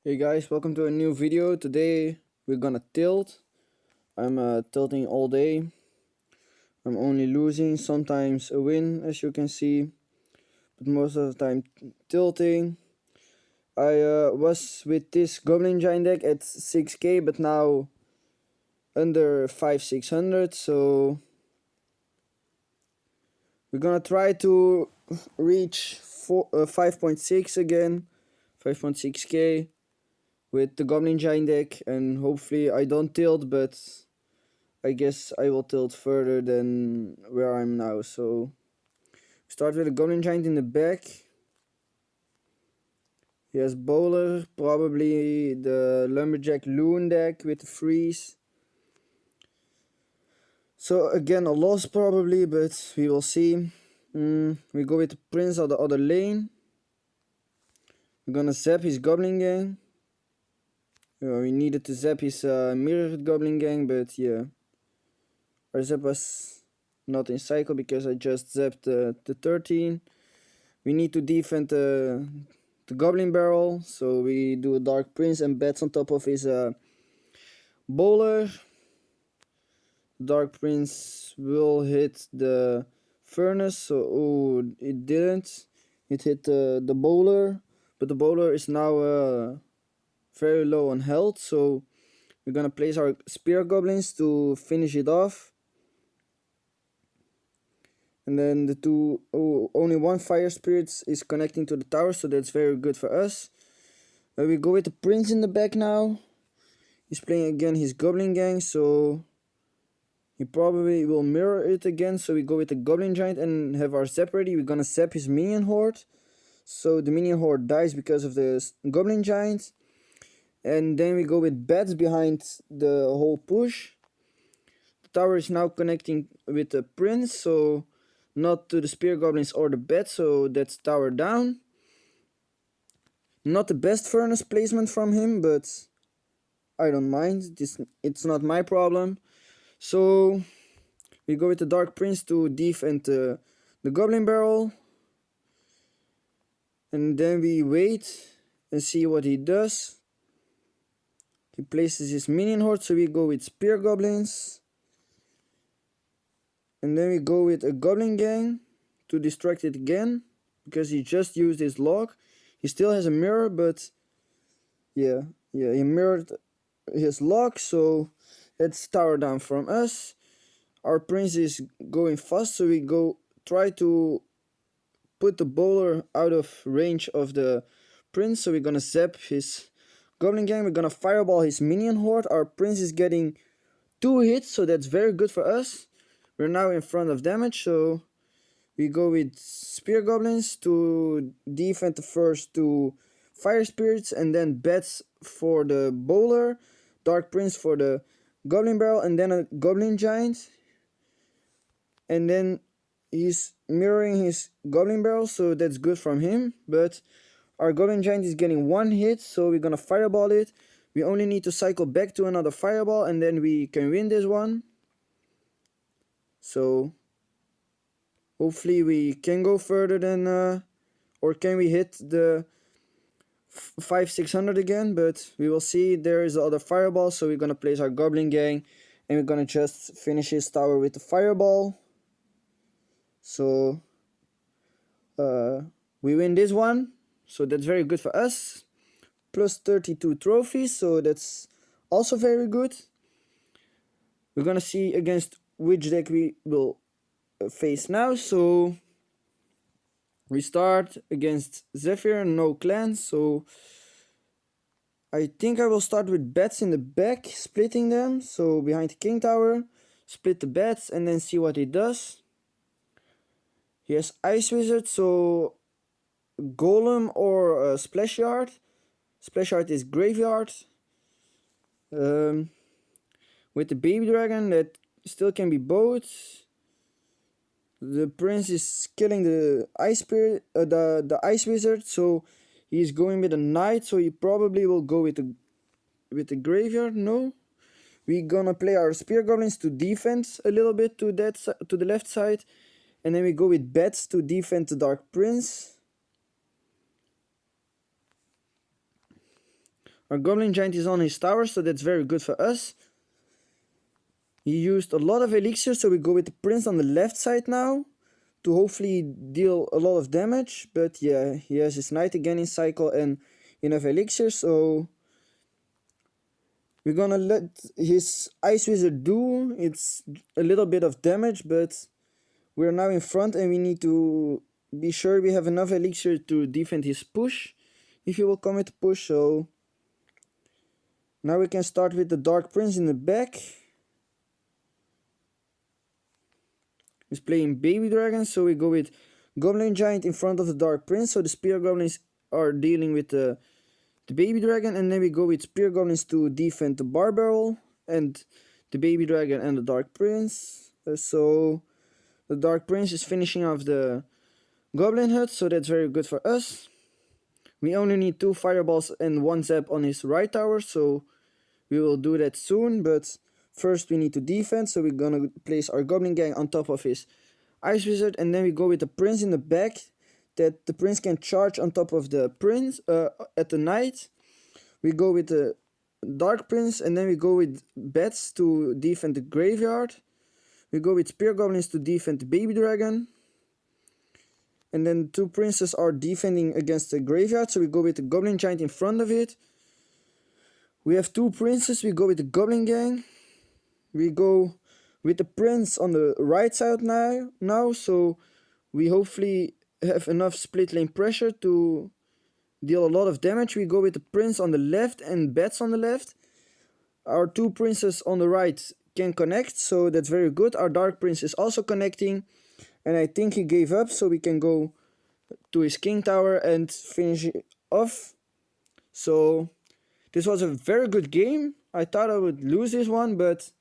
Hey guys, welcome to a new video. Today we're gonna tilt. I'm tilting all day. I'm only losing, sometimes a win as you can see, but most of the time tilting. I was with this Goblin Giant deck at 6k, but now under 5,600, so we're gonna try to reach 5.6 again, 5.6k with the Goblin Giant deck, and hopefully I don't tilt, but I guess I will tilt further than where I'm now. So start with a Goblin Giant in the back. He has Bowler, probably the Lumberjack Loon deck with the freeze. So again a loss probably, but we will see. We go with the Prince of the other lane. We're gonna zap his Goblin Gang. We needed to zap his Mirrored Goblin Gang, but yeah. Our zap was not in cycle because I just zapped the 13. We need to defend the Goblin Barrel, so we do a Dark Prince and bets on top of his Bowler. Dark Prince will hit the Furnace, so it didn't. It hit the Bowler, but the Bowler is now very low on health, so we're gonna place our Spear Goblins to finish it off. And then only one Fire Spirits is connecting to the tower, so that's very good for us. We go with the Prince in the back now. He's playing again his Goblin Gang, so he probably will mirror it again. So we go with the Goblin Giant and have our zap ready. We're gonna zap his Minion Horde. So the Minion Horde dies because of the Goblin Giant. And then we go with bats behind the whole push. The tower is now connecting with the Prince, so not to the Spear Goblins or the bats, so that's tower down. Not the best Furnace placement from him, but I don't mind. It's not my problem. So we go with the Dark Prince to defend the Goblin Barrel. And then we wait and see what he does. He places his Minion Horde, so we go with Spear Goblins. And then we go with a Goblin Gang to distract it again, because he just used his lock. He still has a mirror, but yeah, he mirrored his lock, so it's tower down from us. Our Prince is going fast, so we try to put the Bowler out of range of the Prince, so we're gonna zap his Goblin Gang. We're gonna Fireball his Minion Horde. Our Prince is getting 2 hits, so that's very good for us. We're now in front of damage, so we go with Spear Goblins to defend the first 2 Fire Spirits, and then bats for the Bowler, Dark Prince for the Goblin Barrel, and then a Goblin Giant. And then he's mirroring his Goblin Barrel, so that's good from him. But our Goblin Giant is getting 1 hit, so we're gonna Fireball it. We only need to cycle back to another Fireball, and then we can win this one. So hopefully we can go further than, or can we hit the 5,600 again, but we will see. There is the other Fireball, so we're gonna place our Goblin Gang, and we're gonna just finish his tower with the Fireball. So we win this one, so that's very good for us. Plus 32 trophies, so that's also very good. We're gonna see against which deck we will face now. So we start against Zephyr, no clans, so I think I will start with bats in the back, splitting them. So behind the King Tower, split the bats and then see what he does. He has Ice Wizard, so Golem or Splash Yard. Splash Yard is Graveyard. With the Baby Dragon, that still can be both. The Prince is killing the Ice Spirit, the Ice Wizard, so he's going with a Knight, so he probably will go with the Graveyard. No, we're gonna play our Spear Goblins to defend a little bit to the left side, and then we go with Bats to defend the Dark Prince. Our Goblin Giant is on his tower, so that's very good for us. He used a lot of elixir, so we go with the Prince on the left side now to hopefully deal a lot of damage. But yeah, he has his Knight again in cycle and enough elixir, so we're gonna let his Ice Wizard do it's a little bit of damage, but we're now in front and we need to be sure we have enough elixir to defend his push, if he will come with push. So now we can start with the Dark Prince in the back. He's playing Baby Dragon, so we go with Goblin Giant in front of the Dark Prince, so the Spear Goblins are dealing with the Baby Dragon, and then we go with Spear Goblins to defend the Bar Barrel and the Baby Dragon and the Dark Prince. So the Dark Prince is finishing off the Goblin Hut, so that's very good for us. We only need 2 Fireballs and 1 Zap on his right tower, so we will do that soon, but first we need to defend, so we're gonna place our Goblin Gang on top of his Ice Wizard, and then we go with the Prince in the back, that the Prince can charge on top of the Prince at the Knight. We go with the Dark Prince, and then we go with Bats to defend the Graveyard. We go with Spear Goblins to defend the Baby Dragon. And then 2 Princes are defending against the Graveyard, so we go with the Goblin Giant in front of it. We have 2 Princes, we go with the Goblin Gang. We go with the Prince on the right side now, so we hopefully have enough split lane pressure to deal a lot of damage. We go with the Prince on the left and Bats on the left. Our 2 Princes on the right can connect, so that's very good. Our Dark Prince is also connecting, and I think he gave up, so we can go to his King Tower and finish it off. So this was a very good game. I thought I would lose this one, but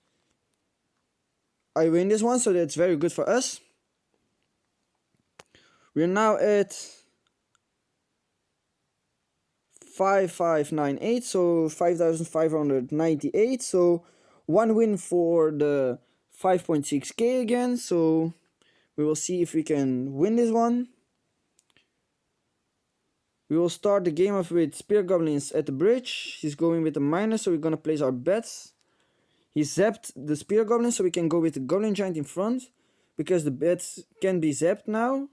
I win this one, so that's very good for us. We're now at 5598, so 5598. So 1 win for the 5.6k again. So we will see if we can win this one. We will start the game off with Spear Goblins at the bridge. He's going with the miner, so we're gonna place our bets. He zapped the Spear Goblin, so we can go with the Goblin Giant in front, because the bets can be zapped now.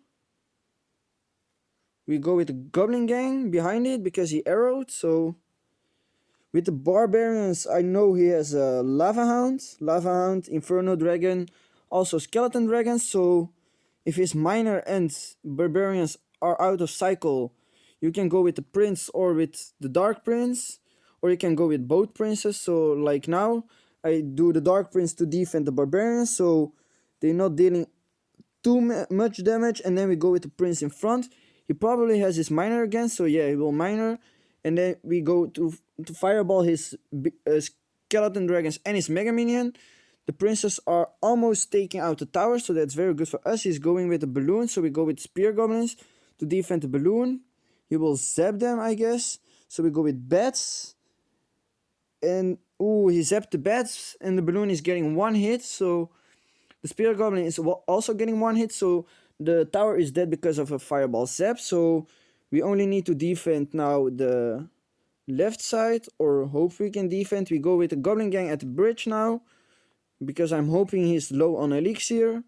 We go with the Goblin Gang behind it, because he arrowed, so with the Barbarians, I know he has a Lava Hound, Inferno Dragon, also Skeleton Dragon, so if his Miner and Barbarians are out of cycle, you can go with the Prince or with the Dark Prince, or you can go with both Princes. So like now, I do the Dark Prince to defend the Barbarians, so they're not dealing too much damage, and then we go with the Prince in front. He probably has his Miner again, so yeah, he will Miner, and then we go to Fireball his Skeleton Dragons and his Mega Minion. The Princes are almost taking out the tower, so that's very good for us. He's going with the Balloon, so we go with Spear Goblins to defend the Balloon. He will zap them, I guess. So we go with Bats. And, ooh, he zapped the Bats, and the Balloon is getting 1 hit. So the Spear Goblin is also getting 1 hit. So the tower is dead because of a Fireball zap. So we only need to defend now the left side, or hope we can defend. We go with the Goblin Gang at the bridge now, because I'm hoping he's low on elixir.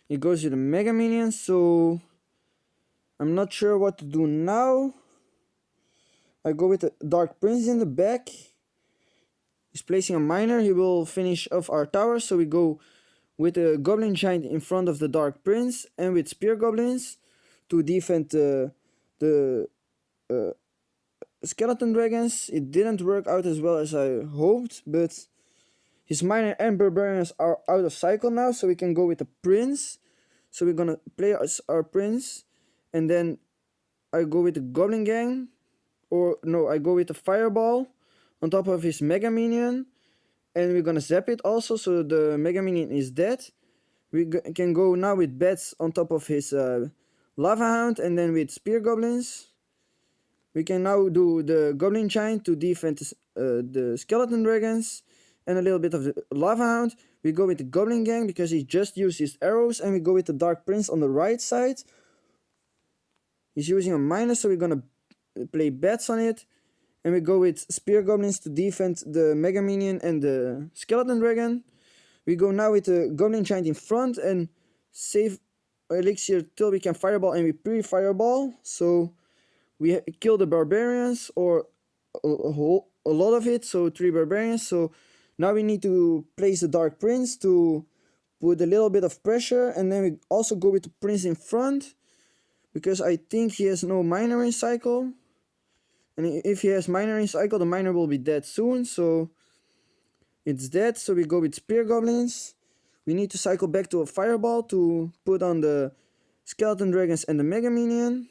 He goes with the Mega Minions, so I'm not sure what to do now. I go with the Dark Prince in the back. He's placing a miner. He will finish off our tower. So we go with the Goblin Giant in front of the Dark Prince, and with Spear Goblins to defend the Skeleton Dragons. It didn't work out as well as I hoped, but his Miner and Barbarians are out of cycle now, so we can go with the Prince. So we're gonna play our Prince, and then I go with the Goblin Gang, or no, I go with the Fireball on top of his Mega Minion, and we're gonna zap it also, so the Mega Minion is dead. We can go now with Bats on top of his Lava Hound, and then with Spear Goblins. We can now do the Goblin Giant to defend the Skeleton Dragons and a little bit of the Lava Hound. We go with the Goblin Gang because he just used his arrows, and we go with the Dark Prince on the right side. He's using a miner, so we're gonna play bats on it. And we go with Spear Goblins to defend the Mega Minion and the Skeleton Dragon. We go now with the Goblin Giant in front and save Elixir till we can Fireball, and we pre-Fireball. So we kill the Barbarians, or a lot of it, so 3 Barbarians. So now we need to place the Dark Prince to put a little bit of pressure, and then we also go with the Prince in front, because I think he has no Miner in cycle. And if he has Miner in cycle, the Miner will be dead soon, so it's dead. So we go with Spear Goblins. We need to cycle back to a Fireball to put on the Skeleton Dragons and the Mega Minion.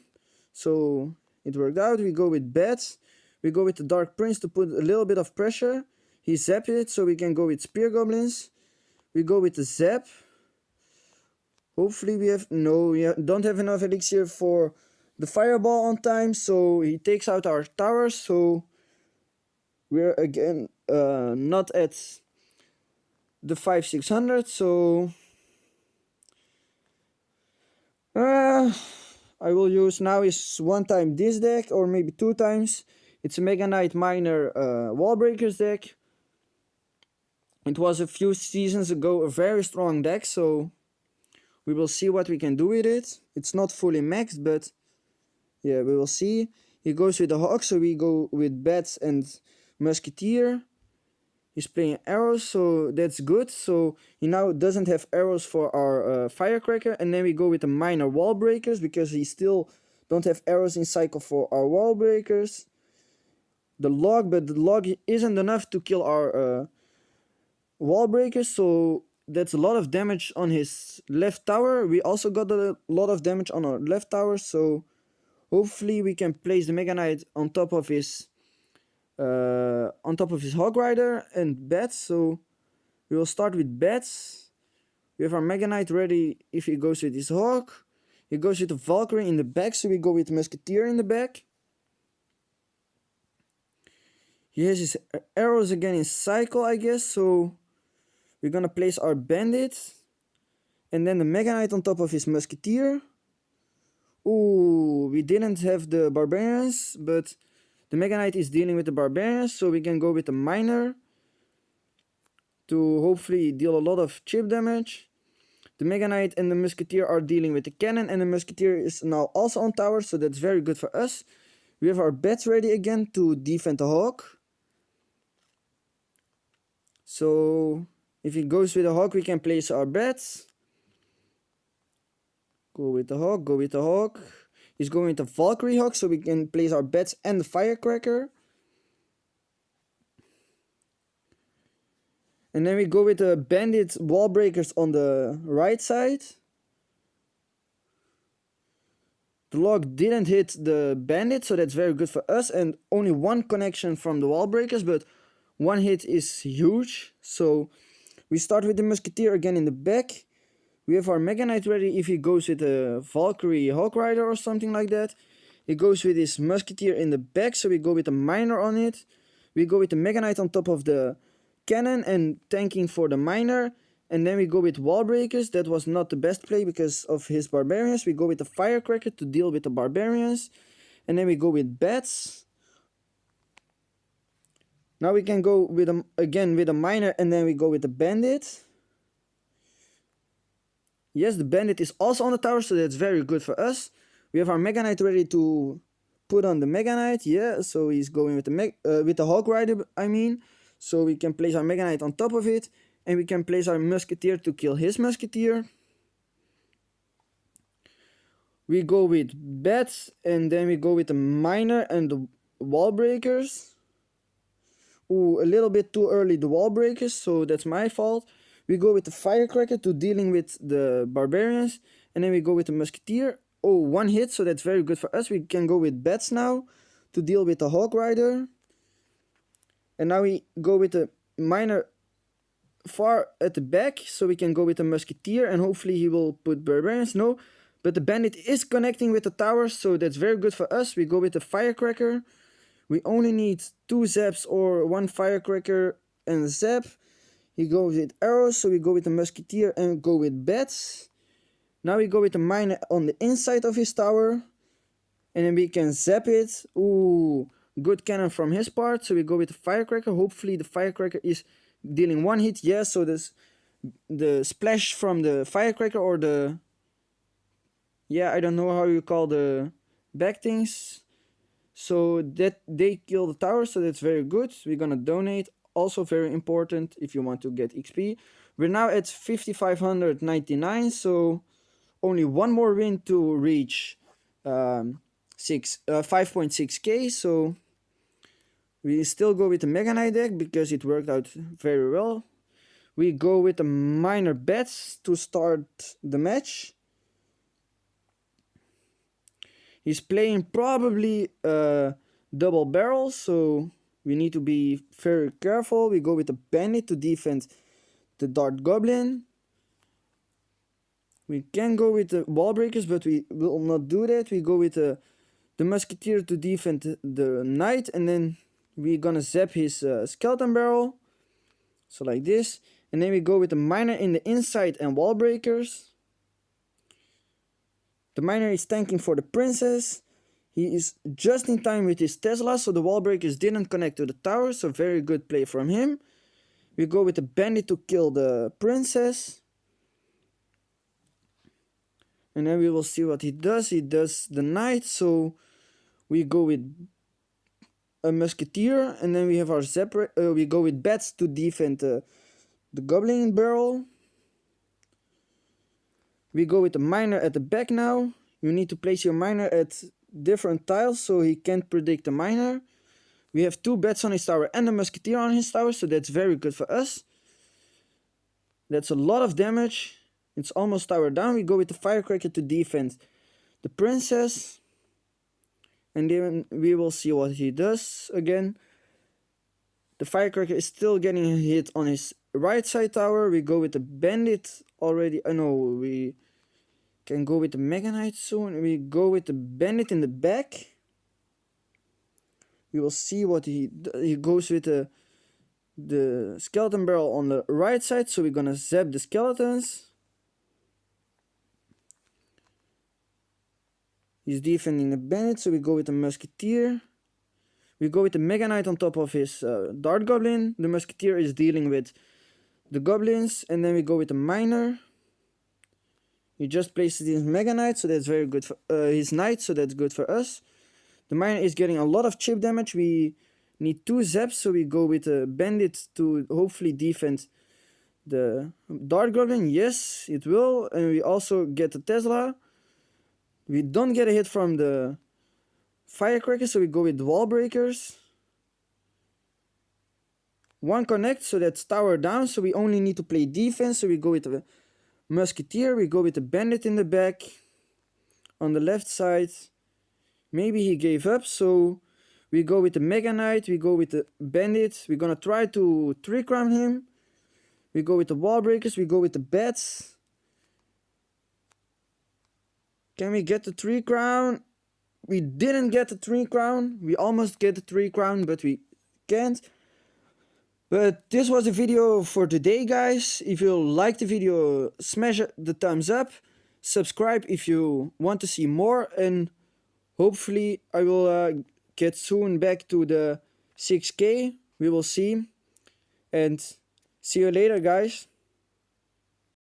So it worked out. We go with Bats. We go with the Dark Prince to put a little bit of pressure. He zapped it, so we can go with Spear Goblins. We go with the Zap. Hopefully we have... No, we don't have enough Elixir for the Fireball on time, so he takes out our towers, so we're again not at the 5,600, so I will use now is one time this deck, or maybe 2 times. It's a Mega Knight Miner Wall Breakers deck. It was a few seasons ago a very strong deck, so we will see what we can do with it. It's not fully maxed, but yeah, we will see. He goes with the Hawk, so we go with Bats and Musketeer. He's playing arrows, so that's good. So he now doesn't have arrows for our Firecracker. And then we go with the Miner Wall Breakers, because he still don't have arrows in cycle for our Wall Breakers. The log, but the log isn't enough to kill our Wall Breakers, so that's a lot of damage on his left tower. We also got a lot of damage on our left tower, so hopefully we can place the Mega Knight on top of his Hog Rider and Bats. So we will start with Bats. We have our Mega Knight ready if he goes with his Hawk. He goes with the Valkyrie in the back, so we go with Musketeer in the back. He has his arrows again in cycle, I guess, so we're gonna place our Bandit. And then the Mega Knight on top of his Musketeer. Ooh, we didn't have the Barbarians, but the Mega Knight is dealing with the Barbarians, so we can go with the Miner to hopefully deal a lot of chip damage. The Mega Knight and the Musketeer are dealing with the Cannon, and the Musketeer is now also on tower, so that's very good for us. We have our Bats ready again to defend the Hawk. So if he goes with the Hawk, we can place our Bats. Go with the Hawk, go with the Hawk. He's going with the Valkyrie Hawk, so we can place our Bats and the Firecracker. And then we go with the Bandit Wall Breakers on the right side. The log didn't hit the Bandit, so that's very good for us. And only 1 connection from the Wall Breakers, but 1 hit is huge. So we start with the Musketeer again in the back. We have our Mega Knight ready if he goes with a Valkyrie Hawk Rider or something like that. He goes with his Musketeer in the back, so we go with the Miner on it. We go with the Mega Knight on top of the Cannon and tanking for the Miner. And then we go with Wall Breakers. That was not the best play because of his Barbarians. We go with the Firecracker to deal with the Barbarians. And then we go with Bats. Now we can go with again with a Miner, and then we go with the Bandit. Yes, the Bandit is also on the tower, so that's very good for us. We have our Mega Knight ready to put on the Mega Knight. Yeah, so he's going with the Hawk Rider, I mean. So we can place our Mega Knight on top of it. And we can place our Musketeer to kill his Musketeer. We go with Bats, and then we go with the Miner and the Wall Breakers. Ooh, a little bit too early the Wall Breakers, so that's my fault. We go with the Firecracker to dealing with the Barbarians. And then we go with the Musketeer. Oh, 1 hit, so that's very good for us. We can go with Bats now to deal with the Hawk Rider. And now we go with the Miner far at the back, so we can go with the Musketeer, and hopefully he will put Barbarians. No, but the Bandit is connecting with the tower, so that's very good for us. We go with the Firecracker. We only need 2 Zaps or 1 Firecracker and a Zap. He goes with arrows, so we go with the Musketeer and go with Bats. Now we go with the Miner on the inside of his tower. and then we can zap it. Ooh, good cannon from his part. So we go with the Firecracker. Hopefully the Firecracker is dealing one hit. Yes, so this the splash from the Firecracker, or the, yeah, I don't know how you call the back things. So that they kill the tower, so that's very good. We're gonna donate. Also very important if you want to get XP. We're now at 5,599, so only one more win to reach 5.6k. So we still go with the Mega Knight deck because it worked out very well. We go with the minor bets to start the match. He's playing probably double barrel, so we need to be very careful. We go with the Bandit to defend the Dart Goblin. We can go with the Wall Breakers, but we will not do that. We go with the Musketeer to defend the Knight, and then we're gonna zap his Skeleton Barrel. So like this. And then we go with the Miner in the inside and Wall Breakers. The Miner is tanking for the Princess. He is just in time with his Tesla, so the Wall Breakers didn't connect to the tower, so very good play from him. We go with the Bandit to kill the Princess. And then we will see what he does. He does the Knight, so we go with a Musketeer, and then we have our we go with Bats to defend the Goblin Barrel. We go with the Miner at the back now. You need to place your Miner at different tiles so he can't predict the Miner. We have 2 Bats on his tower and a Musketeer on his tower, so that's very good for us. That's a lot of damage. It's almost tower down. We go with the Firecracker to defend the Princess. And then we will see what he does again. The Firecracker is still getting hit on his right side tower. We go with the Bandit already. No, we can go with the Mega Knight soon. We go with the Bandit in the back. We will see what he goes with the Skeleton Barrel on the right side. So we're gonna zap the skeletons. He's defending the Bandit, so we go with the Musketeer. We go with the Mega Knight on top of his Dart Goblin. The Musketeer is dealing with the Goblins, and then we go with the Miner. He just places his Mega Knight, so that's very good for his Knight, so that's good for us. The Miner is getting a lot of chip damage. We need 2 zaps, so we go with the Bandit to hopefully defend the Dart Goblin. Yes, it will, and we also get the Tesla. We don't get a hit from the Firecracker, so we go with Wall Breakers. 1 connect, so that's tower down, so we only need to play defense, so we go with the Musketeer. We go with the Bandit in the back. On the left side, maybe he gave up, so we go with the Mega Knight. We go with the Bandit. We're gonna try to 3-crown him. We go with the Wall Breakers. We go with the Bats. Can we get the 3-crown? We didn't get the 3-crown. We almost get the 3-crown, but we can't. But this was the video for today, guys. If you like the video, smash the thumbs up. Subscribe if you want to see more. And hopefully I will get soon back to the 6K. We will see. And see you later, guys.